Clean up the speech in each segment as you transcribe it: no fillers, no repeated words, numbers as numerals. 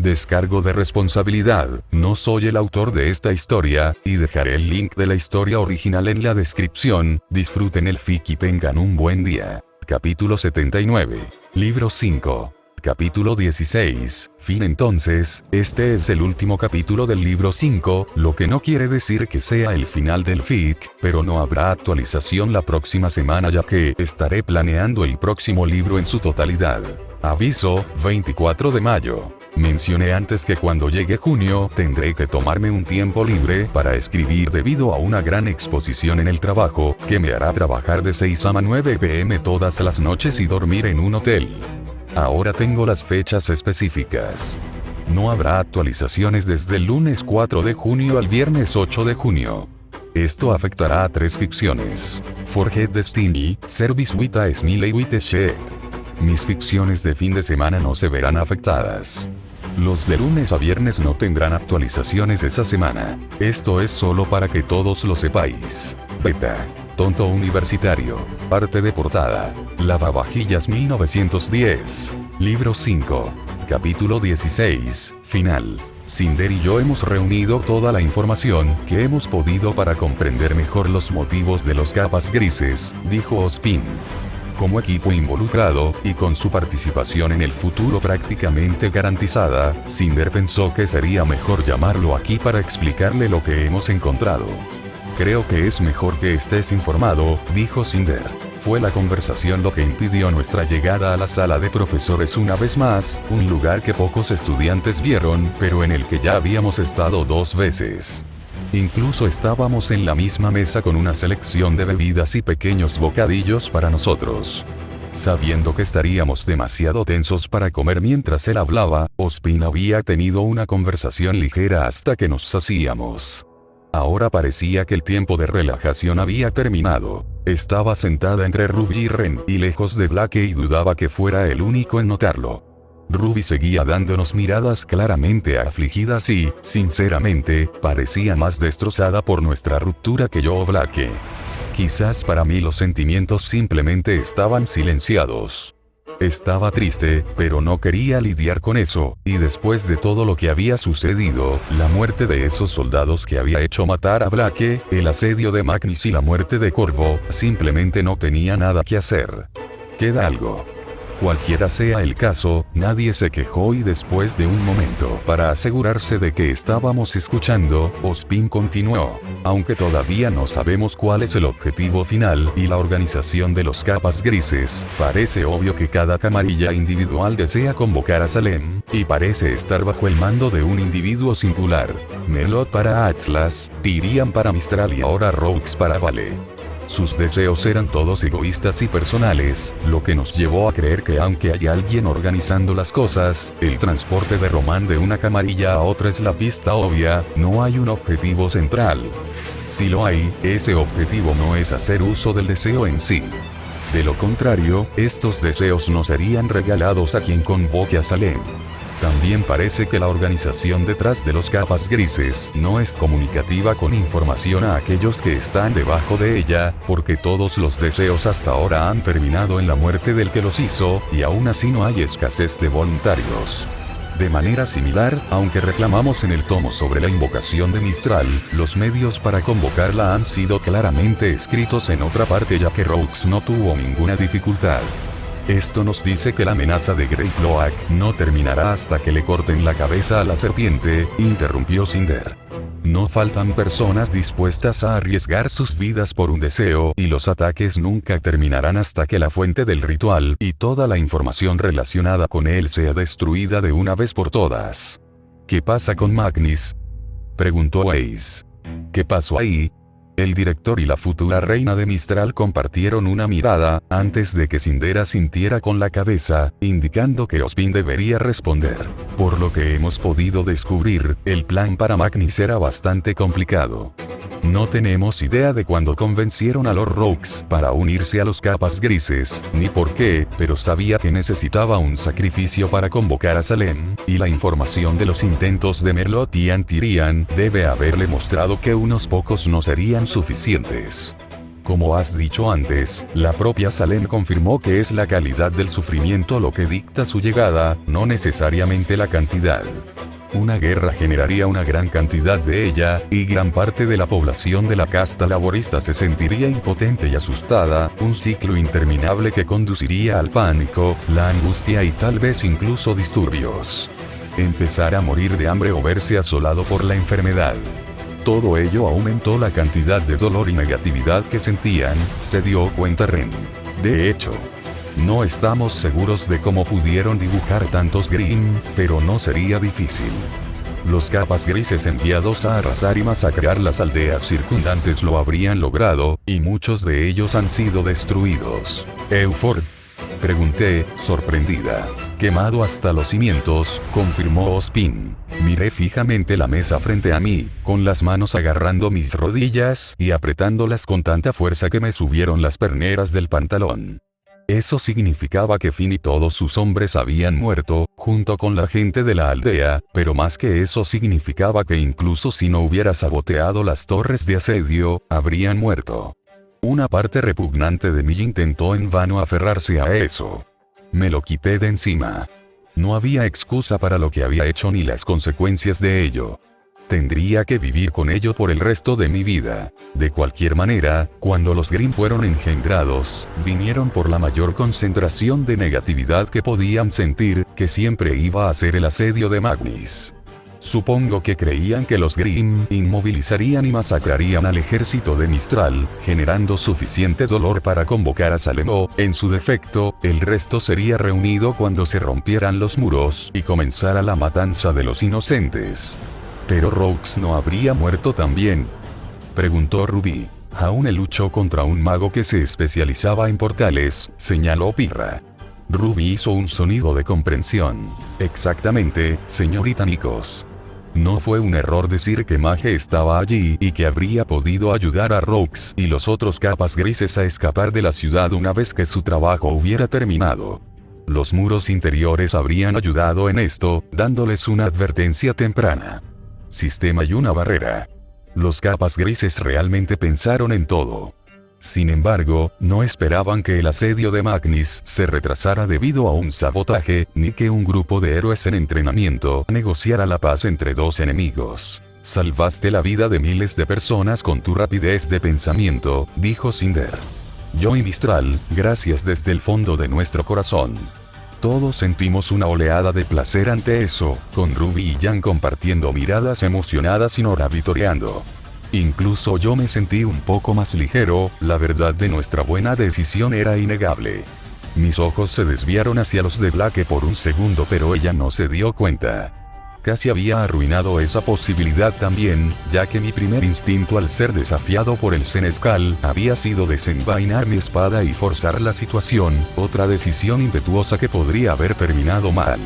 Descargo de responsabilidad, no soy el autor de esta historia, y dejaré el link de la historia original en la descripción. Disfruten el fic y tengan un buen día. Capítulo 79. Libro 5. Capítulo 16. Fin. Entonces, este es el último capítulo del libro 5, lo que no quiere decir que sea el final del fic, pero no habrá actualización la próxima semana ya que estaré planeando el próximo libro en su totalidad. Aviso, 24 de mayo. Mencioné antes que cuando llegue junio tendré que tomarme un tiempo libre para escribir debido a una gran exposición en el trabajo, que me hará trabajar de 6 a 9 p.m. todas las noches y dormir en un hotel. Ahora tengo las fechas específicas. No habrá actualizaciones desde el lunes 4 de junio al viernes 8 de junio. Esto afectará a 3 ficciones: Forged Destiny, Service with a Smiley with a Shed. Mis ficciones de fin de semana no se verán afectadas. Los de lunes a viernes no tendrán actualizaciones esa semana. Esto es solo para que todos lo sepáis. Beta. Tonto universitario. Parte de portada. Lavavajillas 1910. Libro 5. Capítulo 16. Final. Cinder y yo hemos reunido toda la información que hemos podido para comprender mejor los motivos de los capas grises, dijo Ozpin. Como equipo involucrado, y con su participación en el futuro prácticamente garantizada, Cinder pensó que sería mejor llamarlo aquí para explicarle lo que hemos encontrado. Creo que es mejor que estés informado, dijo Cinder. Fue la conversación lo que impidió nuestra llegada a la sala de profesores una vez más, un lugar que pocos estudiantes vieron, pero en el que ya habíamos estado 2 veces. Incluso estábamos en la misma mesa con una selección de bebidas y pequeños bocadillos para nosotros. Sabiendo que estaríamos demasiado tensos para comer mientras él hablaba, Ozpin había tenido una conversación ligera hasta que nos sacíamos. Ahora parecía que el tiempo de relajación había terminado. Estaba sentada entre Ruby y Ren, y lejos de Blake, y dudaba que fuera el único en notarlo. Ruby seguía dándonos miradas claramente afligidas y, sinceramente, parecía más destrozada por nuestra ruptura que yo o Blake. Quizás para mí los sentimientos simplemente estaban silenciados. Estaba triste, pero no quería lidiar con eso, y después de todo lo que había sucedido, la muerte de esos soldados que había hecho matar a Blake, el asedio de Magnus y la muerte de Corvo, simplemente no tenía nada que hacer. Queda algo. Cualquiera sea el caso, nadie se quejó y después de un momento, para asegurarse de que estábamos escuchando, Ozpin continuó. Aunque todavía no sabemos cuál es el objetivo final y la organización de los capas grises, parece obvio que cada camarilla individual desea convocar a Salem, y parece estar bajo el mando de un individuo singular. Melot para Atlas, Tyrian para Mistral y ahora Roux para Vale. Sus deseos eran todos egoístas y personales, lo que nos llevó a creer que aunque hay alguien organizando las cosas, el transporte de Román de una camarilla a otra es la pista obvia, no hay un objetivo central. Si lo hay, ese objetivo no es hacer uso del deseo en sí. De lo contrario, estos deseos no serían regalados a quien convoque a Salem. También parece que la organización detrás de los capas grises no es comunicativa con información a aquellos que están debajo de ella, porque todos los deseos hasta ahora han terminado en la muerte del que los hizo, y aún así no hay escasez de voluntarios. De manera similar, aunque reclamamos en el tomo sobre la invocación de Mistral, los medios para convocarla han sido claramente escritos en otra parte ya que Roux no tuvo ninguna dificultad. Esto nos dice que la amenaza de Grey Cloak no terminará hasta que le corten la cabeza a la serpiente, interrumpió Cinder. No faltan personas dispuestas a arriesgar sus vidas por un deseo, y los ataques nunca terminarán hasta que la fuente del ritual y toda la información relacionada con él sea destruida de una vez por todas. ¿Qué pasa con Magnus?, preguntó Ace. ¿Qué pasó ahí? El director y la futura reina de Mistral compartieron una mirada, antes de que Cinder asintiera con la cabeza, indicando que Ozpin debería responder. Por lo que hemos podido descubrir, el plan para Magnus era bastante complicado. No tenemos idea de cuándo convencieron a Lord Roux para unirse a los capas grises, ni por qué, pero sabía que necesitaba un sacrificio para convocar a Salem, y la información de los intentos de Melot y Tyrian debe haberle mostrado que unos pocos no serían suficientes. Como has dicho antes, la propia Salem confirmó que es la calidad del sufrimiento lo que dicta su llegada, no necesariamente la cantidad. Una guerra generaría una gran cantidad de ella, y gran parte de la población de la casta laborista se sentiría impotente y asustada, un ciclo interminable que conduciría al pánico, la angustia y tal vez incluso disturbios. Empezar a morir de hambre o verse asolado por la enfermedad. Todo ello aumentó la cantidad de dolor y negatividad que sentían, se dio cuenta Ren. De hecho, no estamos seguros de cómo pudieron dibujar tantos Grimm, pero no sería difícil. Los capas grises enviados a arrasar y masacrar las aldeas circundantes lo habrían logrado, y muchos de ellos han sido destruidos. ¿Eufor? Pregunté, sorprendida. Quemado hasta los cimientos, confirmó Ozpin. Miré fijamente la mesa frente a mí, con las manos agarrando mis rodillas y apretándolas con tanta fuerza que me subieron las perneras del pantalón. Eso significaba que Finn y todos sus hombres habían muerto, junto con la gente de la aldea, pero más que eso significaba que incluso si no hubiera saboteado las torres de asedio, habrían muerto. Una parte repugnante de mí intentó en vano aferrarse a eso. Me lo quité de encima. No había excusa para lo que había hecho ni las consecuencias de ello. Tendría que vivir con ello por el resto de mi vida. De cualquier manera, cuando los Grimm fueron engendrados, vinieron por la mayor concentración de negatividad que podían sentir, que siempre iba a ser el asedio de Magnus. Supongo que creían que los Grimm inmovilizarían y masacrarían al ejército de Mistral, generando suficiente dolor para convocar a Salem o, en su defecto, el resto sería reunido cuando se rompieran los muros y comenzara la matanza de los inocentes. ¿Pero Rox no habría muerto también?, preguntó Ruby. Aún él luchó contra un mago que se especializaba en portales, señaló Pirra. Ruby hizo un sonido de comprensión. Exactamente, señorita Nikos. No fue un error decir que Mage estaba allí y que habría podido ayudar a Rox y los otros capas grises a escapar de la ciudad una vez que su trabajo hubiera terminado. Los muros interiores habrían ayudado en esto, dándoles una advertencia temprana. Sistema y una barrera. Los capas grises realmente pensaron en todo. Sin embargo, no esperaban que el asedio de Magnus se retrasara debido a un sabotaje, ni que un grupo de héroes en entrenamiento negociara la paz entre dos enemigos. Salvaste la vida de miles de personas con tu rapidez de pensamiento, dijo Cinder. Yo y Mistral, gracias desde el fondo de nuestro corazón. Todos sentimos una oleada de placer ante eso, con Ruby y Jan compartiendo miradas emocionadas y Nora vitoreando. Incluso yo me sentí un poco más ligero, la verdad de nuestra buena decisión era innegable. Mis ojos se desviaron hacia los de Blake por un segundo, pero ella no se dio cuenta. Casi había arruinado esa posibilidad también, ya que mi primer instinto al ser desafiado por el Senescal había sido desenvainar mi espada y forzar la situación, otra decisión impetuosa que podría haber terminado mal.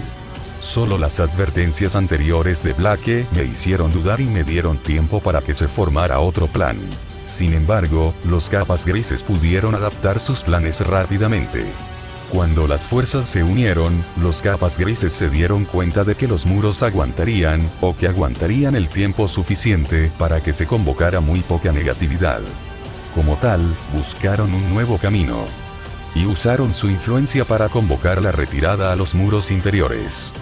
Solo las advertencias anteriores de Blake me hicieron dudar y me dieron tiempo para que se formara otro plan. Sin embargo, los capas grises pudieron adaptar sus planes rápidamente. Cuando las fuerzas se unieron, los capas grises se dieron cuenta de que los muros aguantarían, o que aguantarían el tiempo suficiente para que se convocara muy poca negatividad. Como tal, buscaron un nuevo camino. Y usaron su influencia para convocar la retirada a los muros interiores.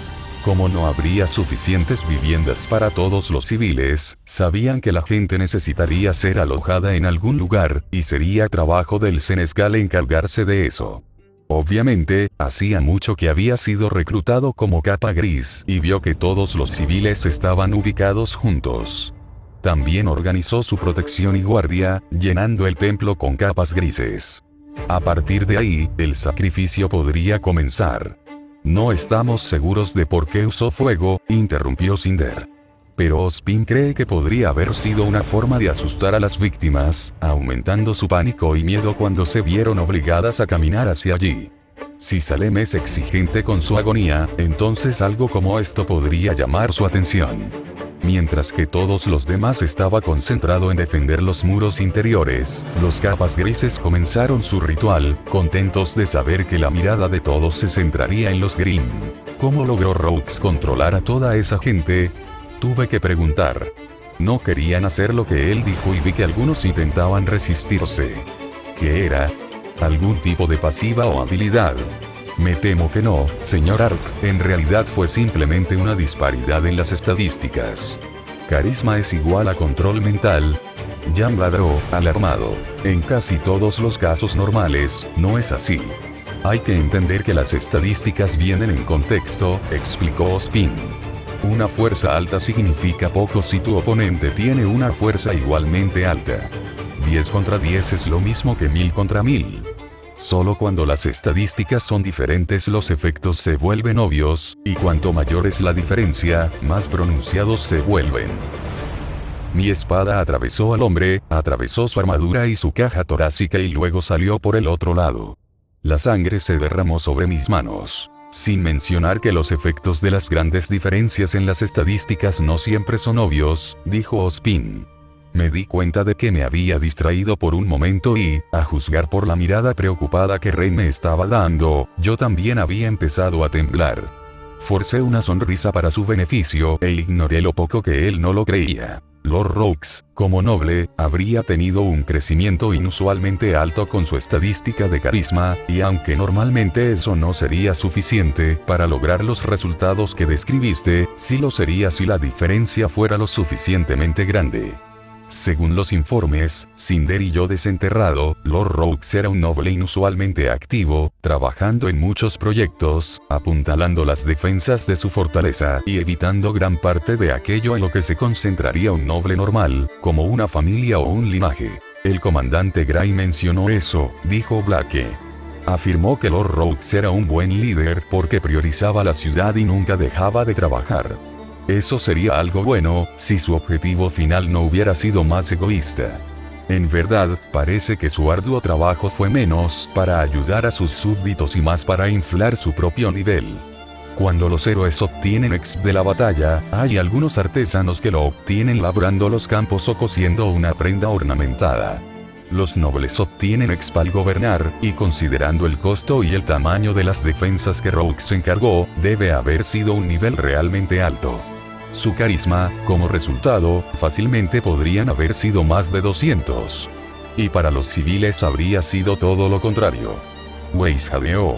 Como no habría suficientes viviendas para todos los civiles, sabían que la gente necesitaría ser alojada en algún lugar, y sería trabajo del Senescal encargarse de eso. Obviamente, hacía mucho que había sido reclutado como capa gris y vio que todos los civiles estaban ubicados juntos. También organizó su protección y guardia, llenando el templo con capas grises. A partir de ahí, el sacrificio podría comenzar. No estamos seguros de por qué usó fuego, interrumpió Cinder. Pero Ozpin cree que podría haber sido una forma de asustar a las víctimas, aumentando su pánico y miedo cuando se vieron obligadas a caminar hacia allí. Si Salem es exigente con su agonía, entonces algo como esto podría llamar su atención. Mientras que todos los demás estaba concentrado en defender los muros interiores, los capas grises comenzaron su ritual, contentos de saber que la mirada de todos se centraría en los Grimm. ¿Cómo logró Rox controlar a toda esa gente? Tuve que preguntar. No querían hacer lo que él dijo y vi que algunos intentaban resistirse. ¿Qué era? ¿Algún tipo de pasiva o habilidad? Me temo que no, señor Ark, en realidad fue simplemente una disparidad en las estadísticas. Carisma es igual a control mental. Jan ladró, alarmado. En casi todos los casos normales, no es así. Hay que entender que las estadísticas vienen en contexto, explicó Spin. Una fuerza alta significa poco si tu oponente tiene una fuerza igualmente alta. 10 contra 10 es lo mismo que 1000 contra 1000. Solo cuando las estadísticas son diferentes los efectos se vuelven obvios, y cuanto mayor es la diferencia, más pronunciados se vuelven. Mi espada atravesó al hombre, atravesó su armadura y su caja torácica y luego salió por el otro lado. La sangre se derramó sobre mis manos. Sin mencionar que los efectos de las grandes diferencias en las estadísticas no siempre son obvios, dijo Ospin. Me di cuenta de que me había distraído por un momento y, a juzgar por la mirada preocupada que Ren me estaba dando, yo también había empezado a temblar. Forcé una sonrisa para su beneficio e ignoré lo poco que él no lo creía. Lord Rox, como noble, habría tenido un crecimiento inusualmente alto con su estadística de carisma, y aunque normalmente eso no sería suficiente para lograr los resultados que describiste, sí lo sería si la diferencia fuera lo suficientemente grande. Según los informes, Cinder y yo desenterrado, Lord Rox era un noble inusualmente activo, trabajando en muchos proyectos, apuntalando las defensas de su fortaleza y evitando gran parte de aquello en lo que se concentraría un noble normal, como una familia o un linaje. El comandante Gray mencionó eso, dijo Blake. Afirmó que Lord Rox era un buen líder porque priorizaba la ciudad y nunca dejaba de trabajar. Eso sería algo bueno, si su objetivo final no hubiera sido más egoísta. En verdad, parece que su arduo trabajo fue menos para ayudar a sus súbditos y más para inflar su propio nivel. Cuando los héroes obtienen exp de la batalla, hay algunos artesanos que lo obtienen labrando los campos o cosiendo una prenda ornamentada. Los nobles obtienen exp al gobernar, y considerando el costo y el tamaño de las defensas que Rox se encargó, debe haber sido un nivel realmente alto. Su carisma, como resultado, fácilmente podrían haber sido más de 200. Y para los civiles habría sido todo lo contrario. Weiss jadeó.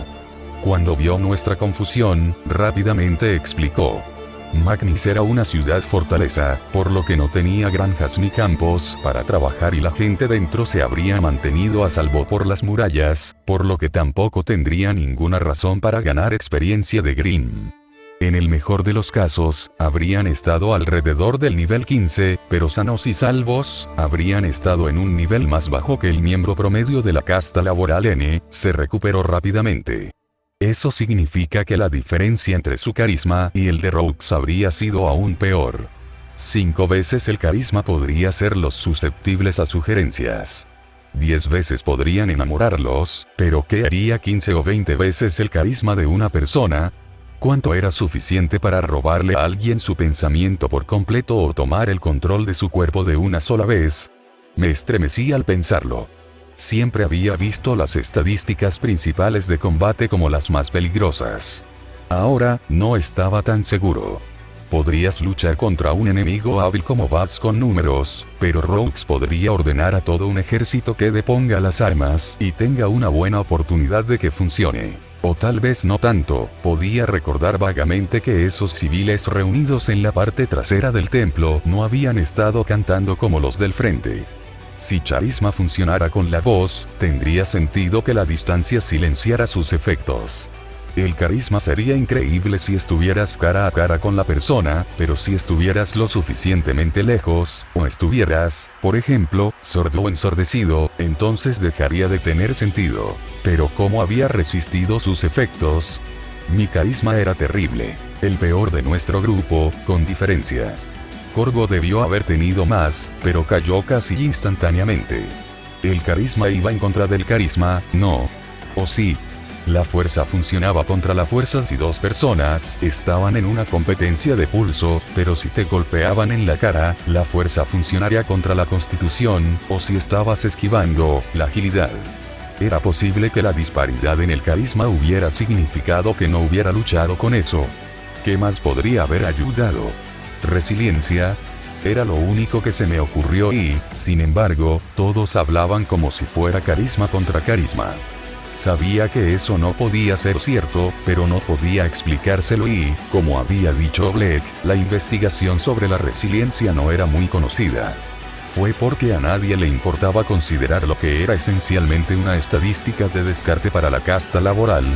Cuando vio nuestra confusión, rápidamente explicó. Magnis era una ciudad fortaleza, por lo que no tenía granjas ni campos para trabajar y la gente dentro se habría mantenido a salvo por las murallas, por lo que tampoco tendría ninguna razón para ganar experiencia de Grimm. En el mejor de los casos, habrían estado alrededor del nivel 15, pero sanos y salvos, habrían estado en un nivel más bajo que el miembro promedio de la casta laboral N, se recuperó rápidamente. Eso significa que la diferencia entre su carisma y el de Rox habría sido aún peor. 5 veces el carisma podría hacerlos susceptibles a sugerencias. 10 veces podrían enamorarlos, pero ¿qué haría 15 o 20 veces el carisma de una persona? ¿Cuánto era suficiente para robarle a alguien su pensamiento por completo o tomar el control de su cuerpo de una sola vez? Me estremecí al pensarlo. Siempre había visto las estadísticas principales de combate como las más peligrosas. Ahora, no estaba tan seguro. Podrías luchar contra un enemigo hábil como Vaz con números, pero Rox podría ordenar a todo un ejército que deponga las armas y tenga una buena oportunidad de que funcione. O tal vez no tanto, podía recordar vagamente que esos civiles reunidos en la parte trasera del templo no habían estado cantando como los del frente. Si Charisma funcionara con la voz, tendría sentido que la distancia silenciara sus efectos. El carisma sería increíble si estuvieras cara a cara con la persona, pero si estuvieras lo suficientemente lejos, o estuvieras, por ejemplo, sordo o ensordecido, entonces dejaría de tener sentido. Pero ¿cómo había resistido sus efectos? Mi carisma era terrible, el peor de nuestro grupo, con diferencia. Corgo debió haber tenido más, pero cayó casi instantáneamente. El carisma iba en contra del carisma, ¿no? ¿O sí? La fuerza funcionaba contra la fuerza si dos personas estaban en una competencia de pulso, pero si te golpeaban en la cara, la fuerza funcionaría contra la constitución, o si estabas esquivando, la agilidad. Era posible que la disparidad en el carisma hubiera significado que no hubiera luchado con eso. ¿Qué más podría haber ayudado? ¿Resiliencia? Era lo único que se me ocurrió y, sin embargo, todos hablaban como si fuera carisma contra carisma. Sabía que eso no podía ser cierto, pero no podía explicárselo y, como había dicho Black, la investigación sobre la resiliencia no era muy conocida. Fue porque a nadie le importaba considerar lo que era esencialmente una estadística de descarte para la casta laboral.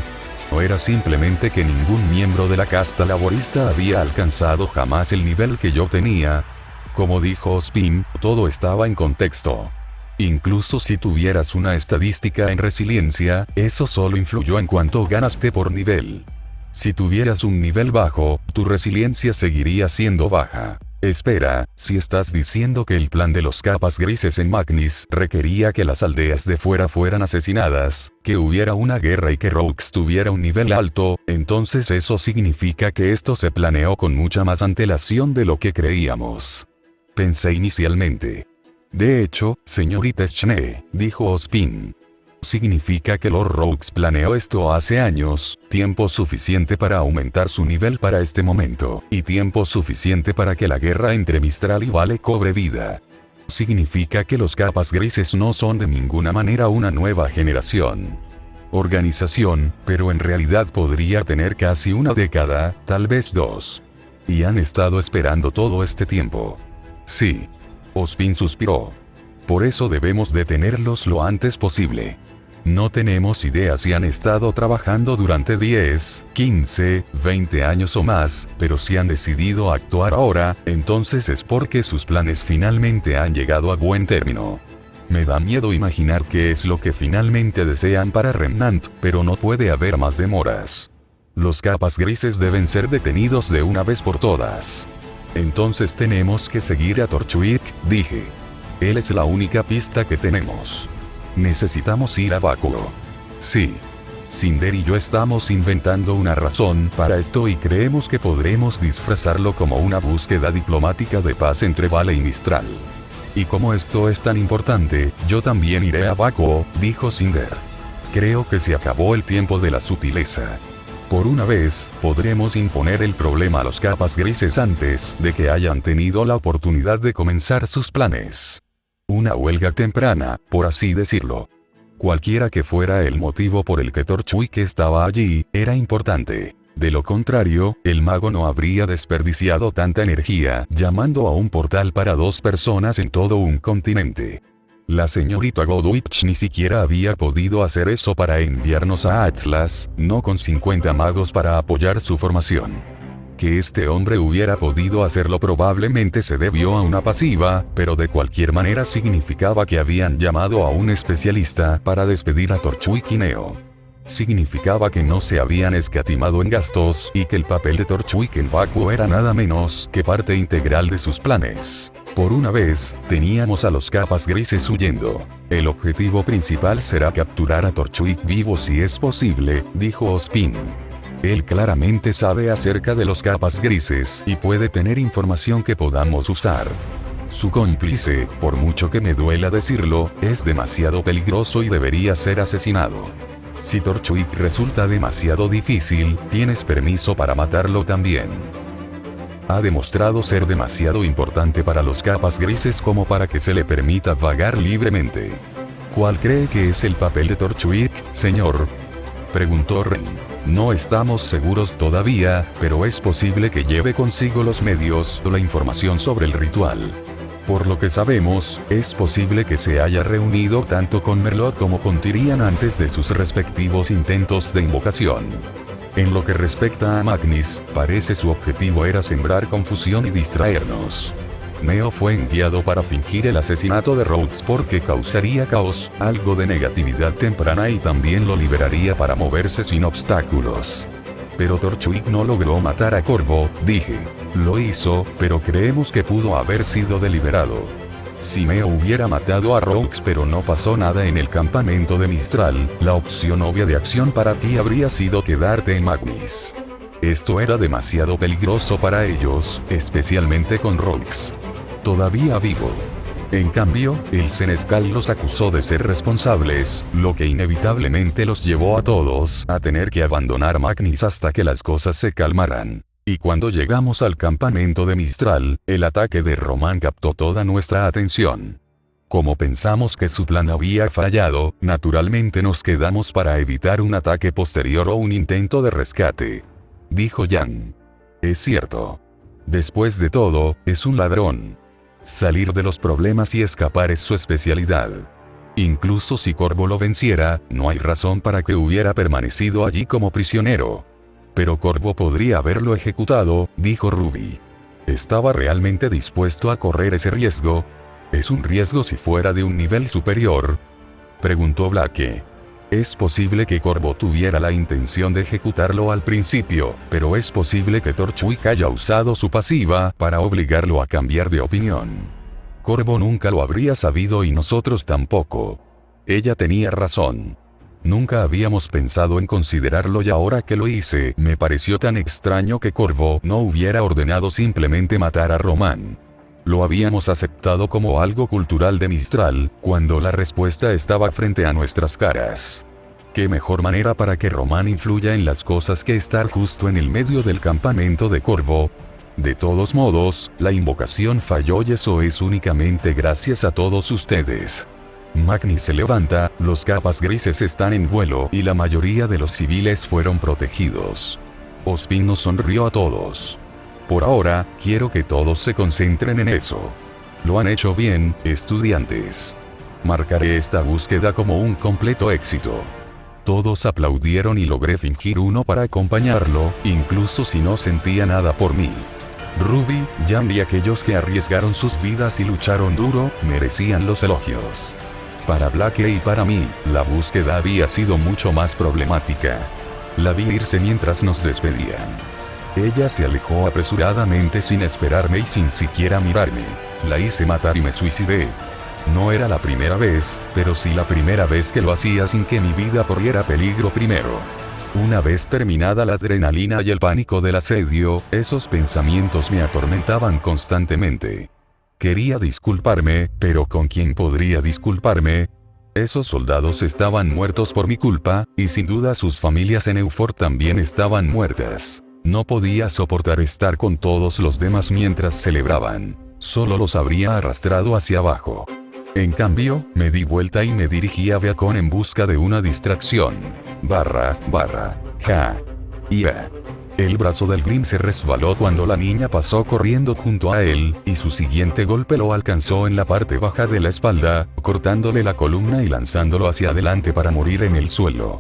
O era simplemente que ningún miembro de la casta laborista había alcanzado jamás el nivel que yo tenía. Como dijo Ospin, todo estaba en contexto. Incluso si tuvieras una estadística en resiliencia, eso solo influyó en cuanto ganaste por nivel. Si tuvieras un nivel bajo, tu resiliencia seguiría siendo baja. Espera, si estás diciendo que el plan de los capas grises en Magnis requería que las aldeas de fuera fueran asesinadas, que hubiera una guerra y que Rogues tuviera un nivel alto, entonces eso significa que esto se planeó con mucha más antelación de lo que creíamos. Pensé inicialmente. De hecho, señorita Schnee, dijo Ospin. Significa que Lord Rogues planeó esto hace años, tiempo suficiente para aumentar su nivel para este momento, y tiempo suficiente para que la guerra entre Mistral y Vale cobre vida. Significa que los capas grises no son de ninguna manera una nueva generación. Organización, pero en realidad podría tener casi una década, tal vez 2. Y han estado esperando todo este tiempo. Sí. Ospin suspiró. Por eso debemos detenerlos lo antes posible. No tenemos idea si han estado trabajando durante 10, 15, 20 años o más, pero si han decidido actuar ahora, entonces es porque sus planes finalmente han llegado a buen término. Me da miedo imaginar qué es lo que finalmente desean para Remnant, pero no puede haber más demoras. Los capas grises deben ser detenidos de una vez por todas. Entonces tenemos que seguir a Torchwick, dije. Él es la única pista que tenemos. Necesitamos ir a Vacuo. Sí. Cinder y yo estamos inventando una razón para esto y creemos que podremos disfrazarlo como una búsqueda diplomática de paz entre Vale y Mistral. Y como esto es tan importante, yo también iré a Vacuo, dijo Cinder. Creo que se acabó el tiempo de la sutileza. Por una vez, podremos imponer el problema a los capas grises antes de que hayan tenido la oportunidad de comenzar sus planes. Una huelga temprana, por así decirlo. Cualquiera que fuera el motivo por el que Torchwick estaba allí, era importante. De lo contrario, el mago no habría desperdiciado tanta energía llamando a un portal para 2 personas en todo un continente. La señorita Godwich ni siquiera había podido hacer eso para enviarnos a Atlas, no con 50 magos para apoyar su formación. Que este hombre hubiera podido hacerlo probablemente se debió a una pasiva, pero de cualquier manera significaba que habían llamado a un especialista para despedir a Torchwick y Neo. Significaba que no se habían escatimado en gastos y que el papel de Torchwick en Vacuo era nada menos que parte integral de sus planes. Por una vez, teníamos a los capas grises huyendo. El objetivo principal será capturar a Torchwick vivo si es posible, dijo Ospin. Él claramente sabe acerca de los capas grises y puede tener información que podamos usar. Su cómplice, por mucho que me duela decirlo, es demasiado peligroso y debería ser asesinado. Si Torchwick resulta demasiado difícil, tienes permiso para matarlo también. Ha demostrado ser demasiado importante para los capas grises como para que se le permita vagar libremente. ¿Cuál cree que es el papel de Torchwick, señor?, preguntó Ren. No estamos seguros todavía, pero es posible que lleve consigo los medios o la información sobre el ritual. Por lo que sabemos, es posible que se haya reunido tanto con Merlot como con Tyrian antes de sus respectivos intentos de invocación. En lo que respecta a Magnis, parece su objetivo era sembrar confusión y distraernos. Neo fue enviado para fingir el asesinato de Rhodes porque causaría caos, algo de negatividad temprana y también lo liberaría para moverse sin obstáculos. Pero Torchwick no logró matar a Corvo, dije. Lo hizo, pero creemos que pudo haber sido deliberado. Si Neo hubiera matado a Rhodes pero no pasó nada en el campamento de Mistral, la opción obvia de acción para ti habría sido quedarte en Magnis. Esto era demasiado peligroso para ellos, especialmente con Rhodes todavía vivo. En cambio, el Senescal los acusó de ser responsables, lo que inevitablemente los llevó a todos a tener que abandonar Magnis hasta que las cosas se calmaran. Y cuando llegamos al campamento de Mistral, el ataque de Román captó toda nuestra atención. Como pensamos que su plan había fallado, naturalmente nos quedamos para evitar un ataque posterior o un intento de rescate. Dijo Yang. Es cierto. Después de todo, es un ladrón. Salir de los problemas y escapar es su especialidad. Incluso si Corvo lo venciera, no hay razón para que hubiera permanecido allí como prisionero. Pero Corvo podría haberlo ejecutado, dijo Ruby. ¿Estaba realmente dispuesto a correr ese riesgo? ¿Es un riesgo si fuera de un nivel superior? Preguntó Blake. Es posible que Corvo tuviera la intención de ejecutarlo al principio, pero es posible que Torchwick haya usado su pasiva para obligarlo a cambiar de opinión. Corvo nunca lo habría sabido y nosotros tampoco. Ella tenía razón. Nunca habíamos pensado en considerarlo y ahora que lo hice, me pareció tan extraño que Corvo no hubiera ordenado simplemente matar a Román. Lo habíamos aceptado como algo cultural de Mistral, cuando la respuesta estaba frente a nuestras caras. ¿Qué mejor manera para que Román influya en las cosas que estar justo en el medio del campamento de Corvo? De todos modos, la invocación falló y eso es únicamente gracias a todos ustedes. Magni se levanta, los capas grises están en vuelo y la mayoría de los civiles fueron protegidos. Ospino sonrió a todos. Por ahora, quiero que todos se concentren en eso. Lo han hecho bien, estudiantes. Marcaré esta búsqueda como un completo éxito. Todos aplaudieron y logré fingir uno para acompañarlo, incluso si no sentía nada por mí. Ruby, Jan y aquellos que arriesgaron sus vidas y lucharon duro, merecían los elogios. Para Blake y para mí, la búsqueda había sido mucho más problemática. La vi irse mientras nos despedían. Ella se alejó apresuradamente sin esperarme y sin siquiera mirarme. La hice matar y me suicidé. No era la primera vez, pero sí la primera vez que lo hacía sin que mi vida corriera peligro primero. Una vez terminada la adrenalina y el pánico del asedio, esos pensamientos me atormentaban constantemente. Quería disculparme, pero ¿con quién podría disculparme? Esos soldados estaban muertos por mi culpa, y sin duda sus familias en Euphor también estaban muertas. No podía soportar estar con todos los demás mientras celebraban. Solo los habría arrastrado hacia abajo. En cambio, me di vuelta y me dirigí a Beacon en busca de una distracción. Ja. El brazo del Grim se resbaló cuando la niña pasó corriendo junto a él, y su siguiente golpe lo alcanzó en la parte baja de la espalda, cortándole la columna y lanzándolo hacia adelante para morir en el suelo.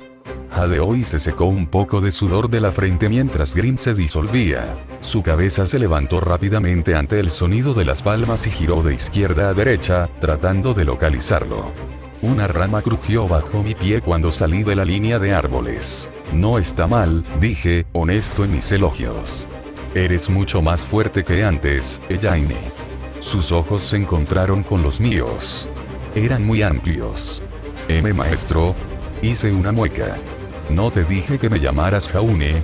Hadeoi se secó un poco de sudor de la frente mientras Grim se disolvía. Su cabeza se levantó rápidamente ante el sonido de las palmas y giró de izquierda a derecha, tratando de localizarlo. Una rama crujió bajo mi pie cuando salí de la línea de árboles. No está mal, dije, honesto en mis elogios. Eres mucho más fuerte que antes, Elaine. Sus ojos se encontraron con los míos. Eran muy amplios. Maestro. Hice una mueca. ¿No te dije que me llamaras Jaune?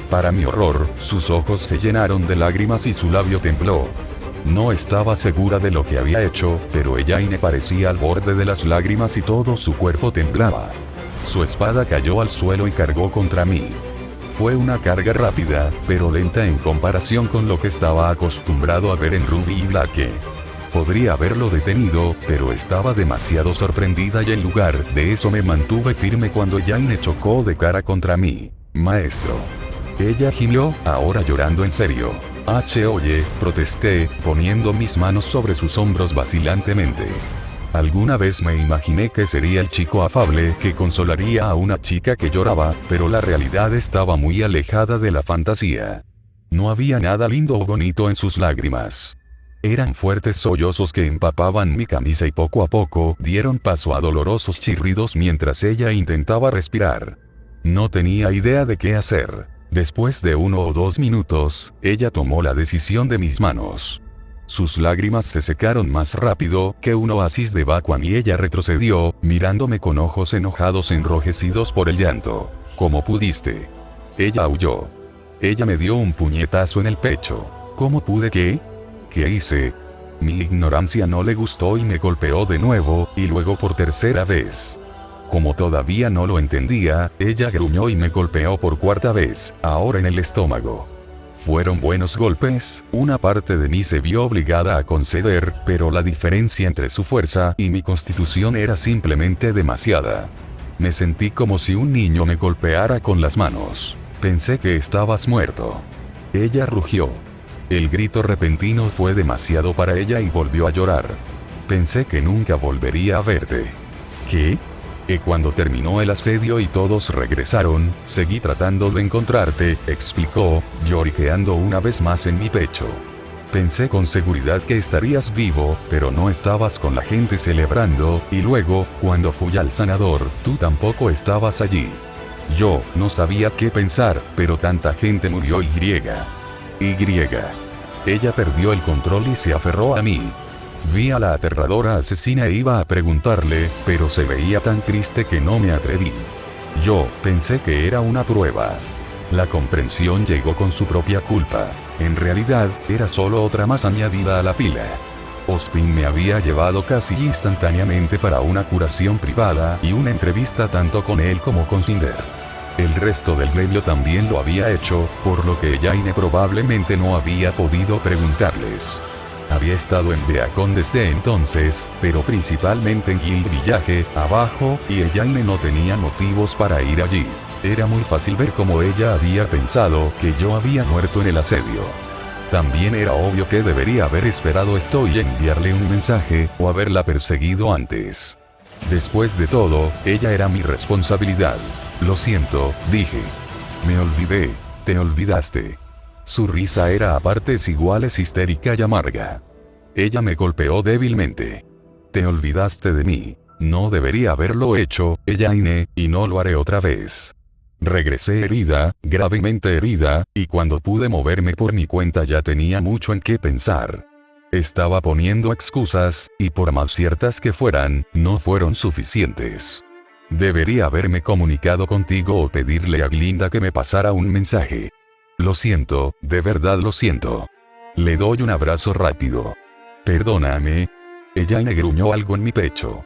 Para mi horror, sus ojos se llenaron de lágrimas y su labio tembló. No estaba segura de lo que había hecho, pero Elaine parecía al borde de las lágrimas y todo su cuerpo temblaba. Su espada cayó al suelo y cargó contra mí. Fue una carga rápida, pero lenta en comparación con lo que estaba acostumbrado a ver en Ruby y Blake. Podría haberlo detenido, pero estaba demasiado sorprendida y en lugar de eso me mantuve firme cuando Elaine chocó de cara contra mí. Maestro. Ella gimió, ahora llorando en serio. Oye, protesté, poniendo mis manos sobre sus hombros vacilantemente. Alguna vez me imaginé que sería el chico afable que consolaría a una chica que lloraba, pero la realidad estaba muy alejada de la fantasía. No había nada lindo o bonito en sus lágrimas. Eran fuertes sollozos que empapaban mi camisa y poco a poco dieron paso a dolorosos chirridos mientras ella intentaba respirar. No tenía idea de qué hacer. Después de 1 o 2 minutos, ella tomó la decisión de mis manos. Sus lágrimas se secaron más rápido que un oasis de Bakuan y ella retrocedió, mirándome con ojos enojados enrojecidos por el llanto. ¿Cómo pudiste? Ella aulló. Ella me dio un puñetazo en el pecho. ¿Cómo pude qué? ¿Qué hice? Mi ignorancia no le gustó y me golpeó de nuevo, y luego por tercera vez. Como todavía no lo entendía, ella gruñó y me golpeó por 4ª vez, ahora en el estómago. Fueron buenos golpes, una parte de mí se vio obligada a conceder, pero la diferencia entre su fuerza y mi constitución era simplemente demasiada. Me sentí como si un niño me golpeara con las manos. Pensé que estabas muerto. Ella rugió. El grito repentino fue demasiado para ella y volvió a llorar. Pensé que nunca volvería a verte. ¿Qué? Y cuando terminó el asedio y todos regresaron, seguí tratando de encontrarte, explicó, lloriqueando una vez más en mi pecho. Pensé con seguridad que estarías vivo, pero no estabas con la gente celebrando, y luego, cuando fui al sanador, tú tampoco estabas allí. Yo no sabía qué pensar, pero tanta gente murió y. Ella perdió el control y se aferró a mí. Vi a la aterradora asesina e iba a preguntarle, pero se veía tan triste que no me atreví. Yo pensé que era una prueba. La comprensión llegó con su propia culpa. En realidad, era solo otra más añadida a la pila. Ospin me había llevado casi instantáneamente para una curación privada y una entrevista tanto con él como con Cinder. El resto del gremio también lo había hecho, por lo que Elaine probablemente no había podido preguntarles. Había estado en Beacon desde entonces, pero principalmente en Guild Village, abajo, y Elaine no tenía motivos para ir allí. Era muy fácil ver cómo ella había pensado que yo había muerto en el asedio. También era obvio que debería haber esperado esto y enviarle un mensaje, o haberla perseguido antes. Después de todo, ella era mi responsabilidad. Lo siento, dije. Me olvidé. Te olvidaste. Su risa era a partes iguales histérica y amarga. Ella me golpeó débilmente. Te olvidaste de mí. No debería haberlo hecho, Elaine, y no lo haré otra vez. Regresé herida, gravemente herida, y cuando pude moverme por mi cuenta ya tenía mucho en qué pensar. Estaba poniendo excusas, y por más ciertas que fueran, no fueron suficientes. Debería haberme comunicado contigo o pedirle a Glinda que me pasara un mensaje. Lo siento, de verdad lo siento. Le doy un abrazo rápido. Perdóname. Elaine gruñó algo en mi pecho.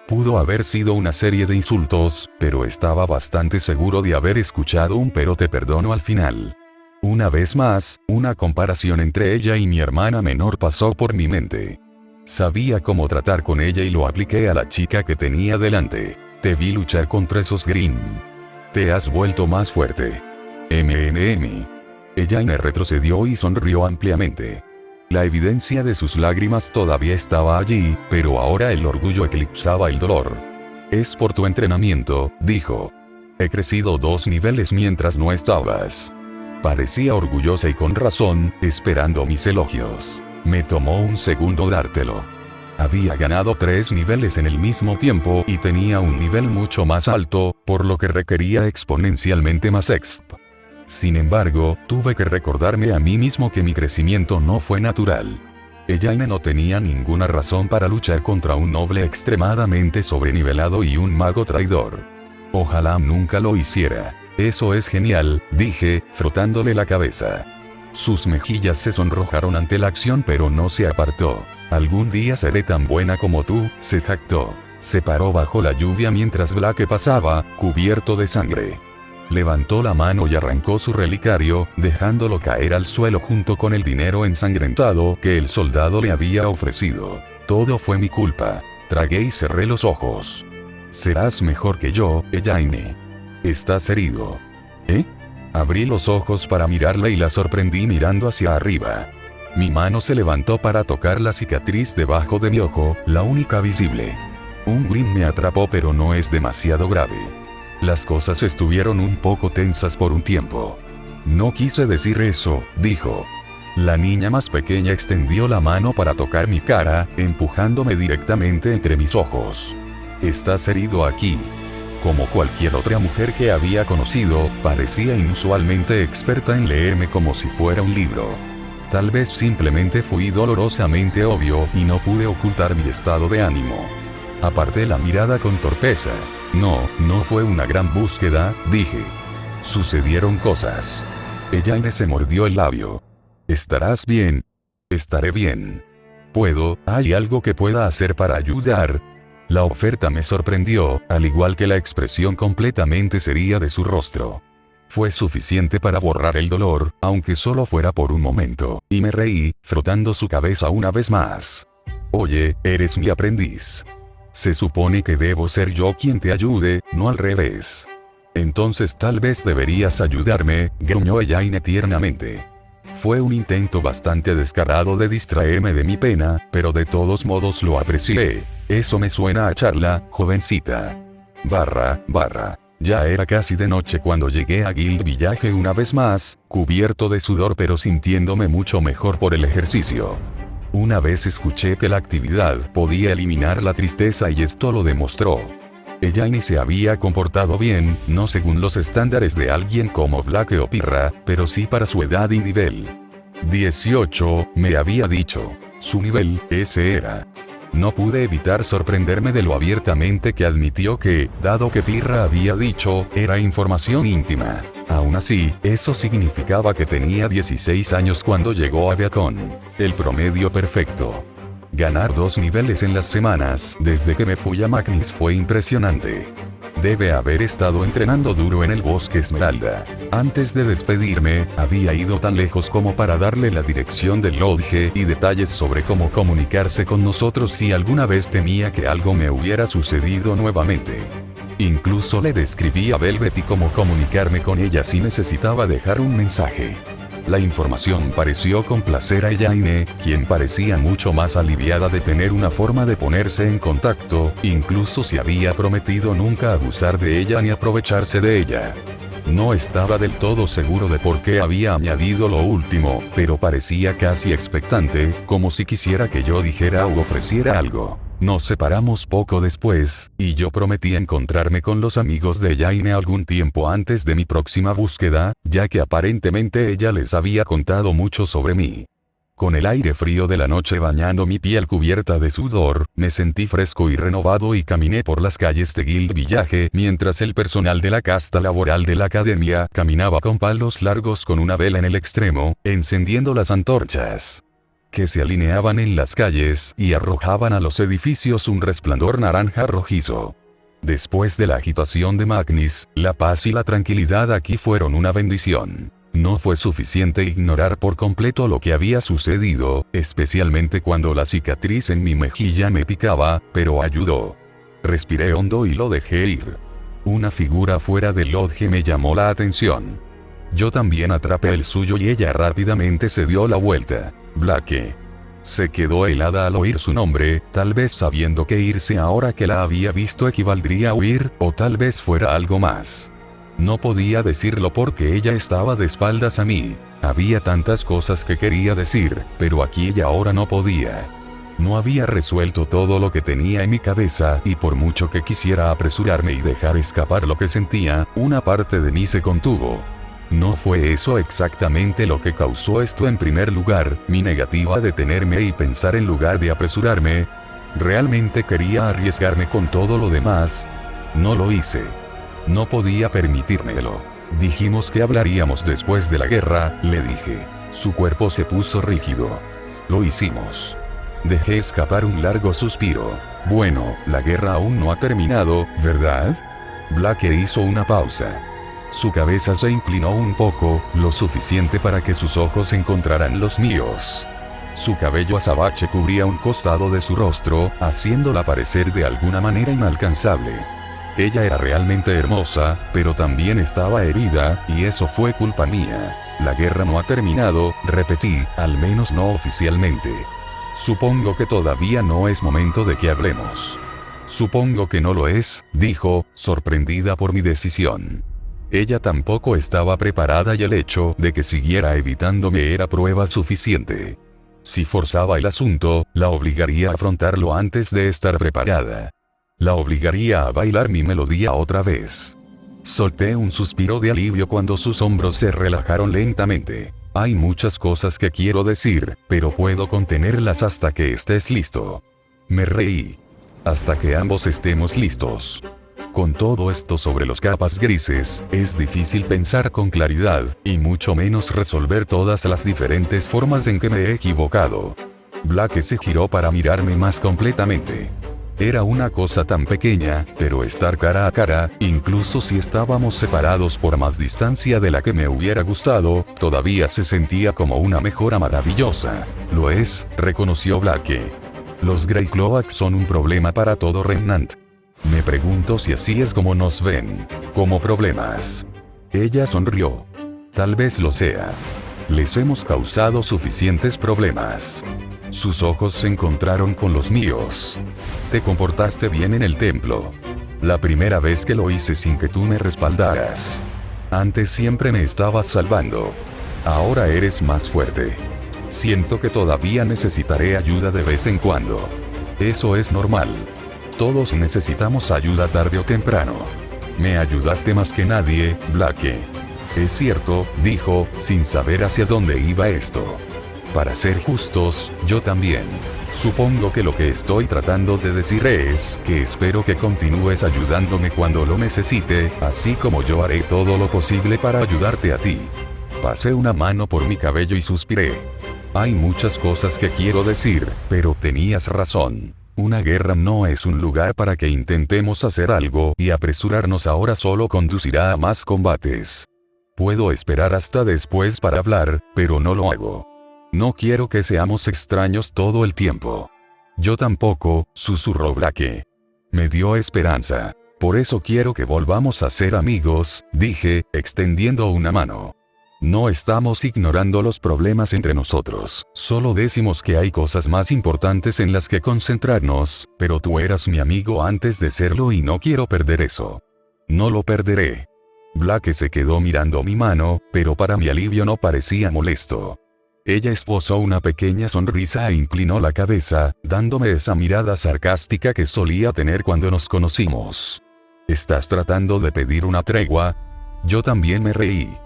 Pudo haber sido una serie de insultos, pero estaba bastante seguro de haber escuchado un pero te perdono al final. Una vez más, una comparación entre ella y mi hermana menor pasó por mi mente. Sabía cómo tratar con ella y lo apliqué a la chica que tenía delante. Te vi luchar contra esos Green. Te has vuelto más fuerte. Elaine retrocedió y sonrió ampliamente. La evidencia de sus lágrimas todavía estaba allí, pero ahora el orgullo eclipsaba el dolor. Es por tu entrenamiento, dijo. He crecido 2 niveles mientras no estabas. Parecía orgullosa y con razón, esperando mis elogios. Me tomó un segundo dártelo. Había ganado 3 niveles en el mismo tiempo y tenía un nivel mucho más alto, por lo que requería exponencialmente más exp. Sin embargo, tuve que recordarme a mí mismo que mi crecimiento no fue natural. Elaine no tenía ninguna razón para luchar contra un noble extremadamente sobrenivelado y un mago traidor. Ojalá nunca lo hiciera. Eso es genial, dije, frotándole la cabeza. Sus mejillas se sonrojaron ante la acción pero no se apartó. Algún día seré tan buena como tú, se jactó. Se paró bajo la lluvia mientras Blake pasaba, cubierto de sangre. Levantó la mano y arrancó su relicario, dejándolo caer al suelo junto con el dinero ensangrentado que el soldado le había ofrecido. Todo fue mi culpa. Tragué y cerré los ojos. Serás mejor que yo, Elaine. Estás herido. ¿Eh? Abrí los ojos para mirarla y la sorprendí mirando hacia arriba. Mi mano se levantó para tocar la cicatriz debajo de mi ojo, la única visible. Un Green me atrapó pero no es demasiado grave. Las cosas estuvieron un poco tensas por un tiempo. No quise decir eso, dijo. La niña más pequeña extendió la mano para tocar mi cara, empujándome directamente entre mis ojos. Estás herido aquí. Como cualquier otra mujer que había conocido, parecía inusualmente experta en leerme como si fuera un libro. Tal vez simplemente fui dolorosamente obvio y no pude ocultar mi estado de ánimo. Aparté la mirada con torpeza. No fue una gran búsqueda, dije. Sucedieron cosas. Elaine se mordió el labio. ¿Estarás bien? Estaré bien. ¿Hay algo que pueda hacer para ayudar? La oferta me sorprendió, al igual que la expresión completamente seria de su rostro. Fue suficiente para borrar el dolor, aunque solo fuera por un momento, y me reí, frotando su cabeza una vez más. Oye, eres mi aprendiz. Se supone que debo ser yo quien te ayude, no al revés. Entonces tal vez deberías ayudarme, gruñó Elaine tiernamente. Fue un intento bastante descarado de distraerme de mi pena, pero de todos modos lo aprecié. Eso me suena a charla, jovencita. Ya era casi de noche cuando llegué a Guild Village una vez más, cubierto de sudor pero sintiéndome mucho mejor por el ejercicio. Una vez escuché que la actividad podía eliminar la tristeza y esto lo demostró. Elaine se había comportado bien, no según los estándares de alguien como Blake o Pirra, pero sí para su edad y nivel. 18, me había dicho. Su nivel, ese era. No pude evitar sorprenderme de lo abiertamente que admitió que, dado que Pirra había dicho, era información íntima. Aún así, eso significaba que tenía 16 años cuando llegó a Beacon. El promedio perfecto. Ganar 2 niveles en las semanas desde que me fui a Magnis fue impresionante. Debe haber estado entrenando duro en el Bosque Esmeralda. Antes de despedirme, había ido tan lejos como para darle la dirección del lodge y detalles sobre cómo comunicarse con nosotros si alguna vez temía que algo me hubiera sucedido nuevamente. Incluso le describí a Velvet y cómo comunicarme con ella si necesitaba dejar un mensaje. La información pareció complacer a Elaine, quien parecía mucho más aliviada de tener una forma de ponerse en contacto, incluso si había prometido nunca abusar de ella ni aprovecharse de ella. No estaba del todo seguro de por qué había añadido lo último, pero parecía casi expectante, como si quisiera que yo dijera o ofreciera algo. Nos separamos poco después, y yo prometí encontrarme con los amigos de Elaine algún tiempo antes de mi próxima búsqueda, ya que aparentemente ella les había contado mucho sobre mí. Con el aire frío de la noche bañando mi piel cubierta de sudor, me sentí fresco y renovado y caminé por las calles de Guild Village mientras el personal de la casta laboral de la academia caminaba con palos largos con una vela en el extremo, encendiendo las antorchas que se alineaban en las calles y arrojaban a los edificios un resplandor naranja rojizo. Después de la agitación de Magnis, la paz y la tranquilidad aquí fueron una bendición. No fue suficiente ignorar por completo lo que había sucedido, especialmente cuando la cicatriz en mi mejilla me picaba, pero ayudó. Respiré hondo y lo dejé ir. Una figura fuera del lodge me llamó la atención. Yo también atrapé el suyo y ella rápidamente se dio la vuelta. Blake. Se quedó helada al oír su nombre, tal vez sabiendo que irse ahora que la había visto equivaldría a huir, o tal vez fuera algo más. No podía decirlo porque ella estaba de espaldas a mí. Había tantas cosas que quería decir, pero aquí y ahora no podía. No había resuelto todo lo que tenía en mi cabeza, y por mucho que quisiera apresurarme y dejar escapar lo que sentía, una parte de mí se contuvo. No fue eso exactamente lo que causó esto en primer lugar, mi negativa a detenerme y pensar en lugar de apresurarme. ¿Realmente quería arriesgarme con todo lo demás? No lo hice. No podía permitírmelo. Dijimos que hablaríamos después de la guerra, le dije. Su cuerpo se puso rígido. Lo hicimos. Dejé escapar un largo suspiro. Bueno, la guerra aún no ha terminado, ¿verdad? Blake hizo una pausa. Su cabeza se inclinó un poco, lo suficiente para que sus ojos encontraran los míos. Su cabello azabache cubría un costado de su rostro, haciéndola parecer de alguna manera inalcanzable. Ella era realmente hermosa, pero también estaba herida, y eso fue culpa mía. La guerra no ha terminado, repetí, al menos no oficialmente. Supongo que todavía no es momento de que hablemos. Supongo que no lo es, dijo, sorprendida por mi decisión. Ella tampoco estaba preparada y el hecho de que siguiera evitándome era prueba suficiente. Si forzaba el asunto, la obligaría a afrontarlo antes de estar preparada. La obligaría a bailar mi melodía otra vez. Solté un suspiro de alivio cuando sus hombros se relajaron lentamente. Hay muchas cosas que quiero decir, pero puedo contenerlas hasta que estés listo. Me reí. Hasta que ambos estemos listos. Con todo esto sobre los capas grises, es difícil pensar con claridad, y mucho menos resolver todas las diferentes formas en que me he equivocado. Blake se giró para mirarme más completamente. Era una cosa tan pequeña, pero estar cara a cara, incluso si estábamos separados por más distancia de la que me hubiera gustado, todavía se sentía como una mejora maravillosa. Lo es, reconoció Blake. Los Greycloaks son un problema para todo Remnant. Me pregunto si así es como nos ven. Como problemas. Ella sonrió. Tal vez lo sea. Les hemos causado suficientes problemas. Sus ojos se encontraron con los míos. Te comportaste bien en el templo. La primera vez que lo hice sin que tú me respaldaras. Antes siempre me estabas salvando. Ahora eres más fuerte. Siento que todavía necesitaré ayuda de vez en cuando. Eso es normal. Todos necesitamos ayuda tarde o temprano. Me ayudaste más que nadie, Blake. Es cierto, dijo, sin saber hacia dónde iba esto. Para ser justos, yo también. Supongo que lo que estoy tratando de decir es que espero que continúes ayudándome cuando lo necesite, así como yo haré todo lo posible para ayudarte a ti. Pasé una mano por mi cabello y suspiré. Hay muchas cosas que quiero decir, pero tenías razón. Una guerra no es un lugar para que intentemos hacer algo y apresurarnos ahora solo conducirá a más combates. Puedo esperar hasta después para hablar, pero no lo hago. No quiero que seamos extraños todo el tiempo. Yo tampoco, susurró Blake. Me dio esperanza. Por eso quiero que volvamos a ser amigos, dije, extendiendo una mano. No estamos ignorando los problemas entre nosotros, solo decimos que hay cosas más importantes en las que concentrarnos, pero tú eras mi amigo antes de serlo y no quiero perder eso. No lo perderé. Blake se quedó mirando mi mano, pero para mi alivio no parecía molesto. Ella esbozó una pequeña sonrisa e inclinó la cabeza, dándome esa mirada sarcástica que solía tener cuando nos conocimos. ¿Estás tratando de pedir una tregua? Yo también me reí.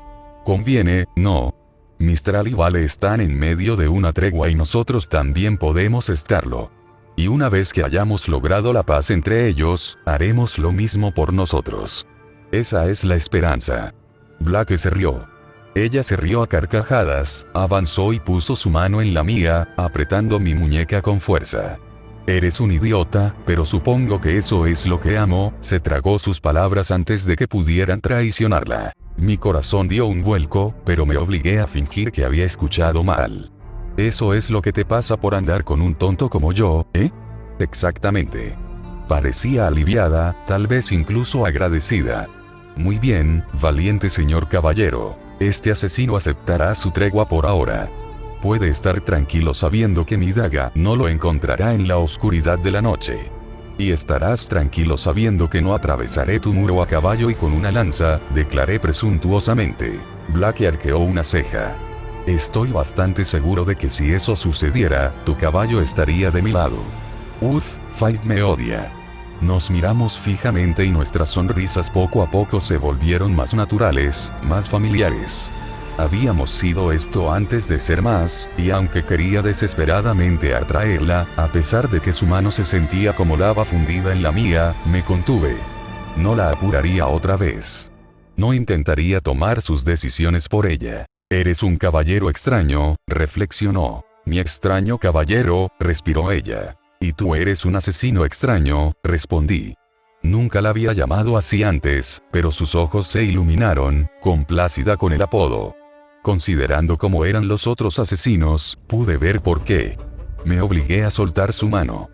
Conviene, ¿no? Mistral y Vale están en medio de una tregua y nosotros también podemos estarlo. Y una vez que hayamos logrado la paz entre ellos, haremos lo mismo por nosotros. Esa es la esperanza. Blake se rió. Ella se rió a carcajadas, avanzó y puso su mano en la mía, apretando mi muñeca con fuerza. Eres un idiota, pero supongo que eso es lo que amo, se tragó sus palabras antes de que pudieran traicionarla. Mi corazón dio un vuelco, pero me obligué a fingir que había escuchado mal. Eso es lo que te pasa por andar con un tonto como yo, ¿eh? Exactamente. Parecía aliviada, tal vez incluso agradecida. Muy bien, valiente señor caballero. Este asesino aceptará su tregua por ahora. Puede estar tranquilo sabiendo que mi daga no lo encontrará en la oscuridad de la noche. Y estarás tranquilo sabiendo que no atravesaré tu muro a caballo y con una lanza, declaré presuntuosamente. Blake arqueó una ceja. Estoy bastante seguro de que si eso sucediera, tu caballo estaría de mi lado. Fight me odia. Nos miramos fijamente y nuestras sonrisas poco a poco se volvieron más naturales, más familiares. Habíamos sido esto antes de ser más, y aunque quería desesperadamente atraerla, a pesar de que su mano se sentía como lava fundida en la mía, me contuve. No la apuraría otra vez. No intentaría tomar sus decisiones por ella. Eres un caballero extraño, reflexionó. Mi extraño caballero, respiró ella. Y tú eres un asesino extraño, respondí. Nunca la había llamado así antes, pero sus ojos se iluminaron, complacida con el apodo. Considerando cómo eran los otros asesinos, pude ver por qué. Me obligué a soltar su mano.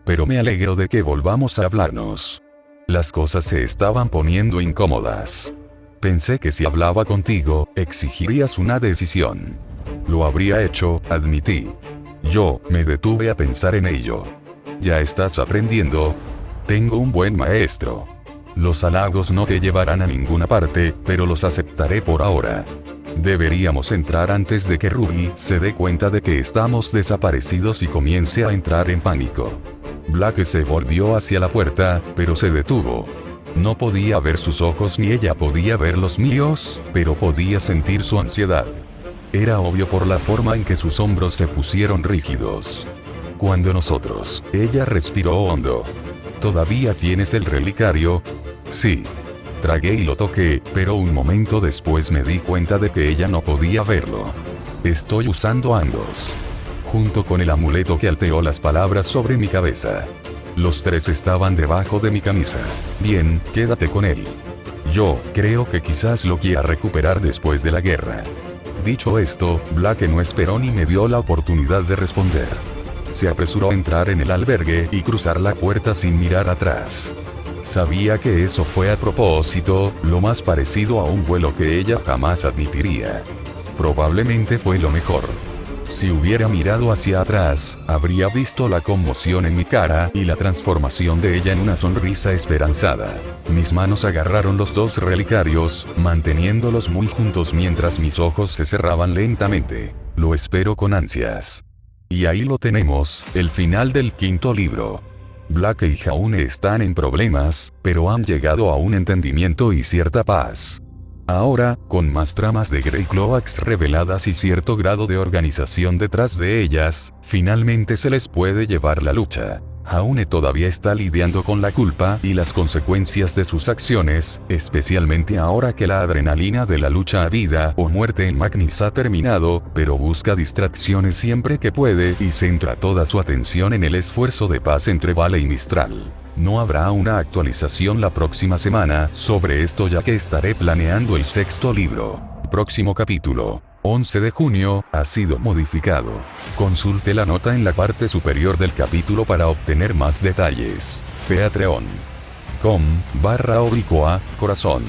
Pero me alegro de que volvamos a hablarnos. Las cosas se estaban poniendo incómodas. Pensé que si hablaba contigo, exigirías una decisión. Lo habría hecho, admití. Yo me detuve a pensar en ello. Ya estás aprendiendo. Tengo un buen maestro. Los halagos no te llevarán a ninguna parte, pero los aceptaré por ahora. Deberíamos entrar antes de que Ruby se dé cuenta de que estamos desaparecidos y comience a entrar en pánico. Blake se volvió hacia la puerta, pero se detuvo. No podía ver sus ojos ni ella podía ver los míos, pero podía sentir su ansiedad. Era obvio por la forma en que sus hombros se pusieron rígidos. Cuando nosotros, ella respiró hondo. ¿Todavía tienes el relicario? Sí. Tragué y lo toqué, pero un momento después me di cuenta de que ella no podía verlo. Estoy usando ambos. Junto con el amuleto que alteró las palabras sobre mi cabeza. Los 3 estaban debajo de mi camisa. Bien, quédate con él. Yo creo que quizás lo quiera recuperar después de la guerra. Dicho esto, Blake no esperó ni me dio la oportunidad de responder. Se apresuró a entrar en el albergue y cruzar la puerta sin mirar atrás. Sabía que eso fue a propósito, lo más parecido a un vuelo que ella jamás admitiría. Probablemente fue lo mejor. Si hubiera mirado hacia atrás, habría visto la conmoción en mi cara y la transformación de ella en una sonrisa esperanzada. Mis manos agarraron los 2 relicarios, manteniéndolos muy juntos mientras mis ojos se cerraban lentamente. Lo espero con ansias. Y ahí lo tenemos, el final del 5º libro. Blake y Jaune están en problemas, pero han llegado a un entendimiento y cierta paz. Ahora, con más tramas de Grey Cloaks reveladas y cierto grado de organización detrás de ellas, finalmente se les puede llevar la lucha. Jaune todavía está lidiando con la culpa y las consecuencias de sus acciones, especialmente ahora que la adrenalina de la lucha a vida o muerte en Magnis ha terminado, pero busca distracciones siempre que puede y centra toda su atención en el esfuerzo de paz entre Vale y Mistral. No habrá una actualización la próxima semana sobre esto, ya que estaré planeando el 6º libro. Próximo capítulo. 11 de junio, ha sido modificado. Consulte la nota en la parte superior del capítulo para obtener más detalles. Patreon.com/corazón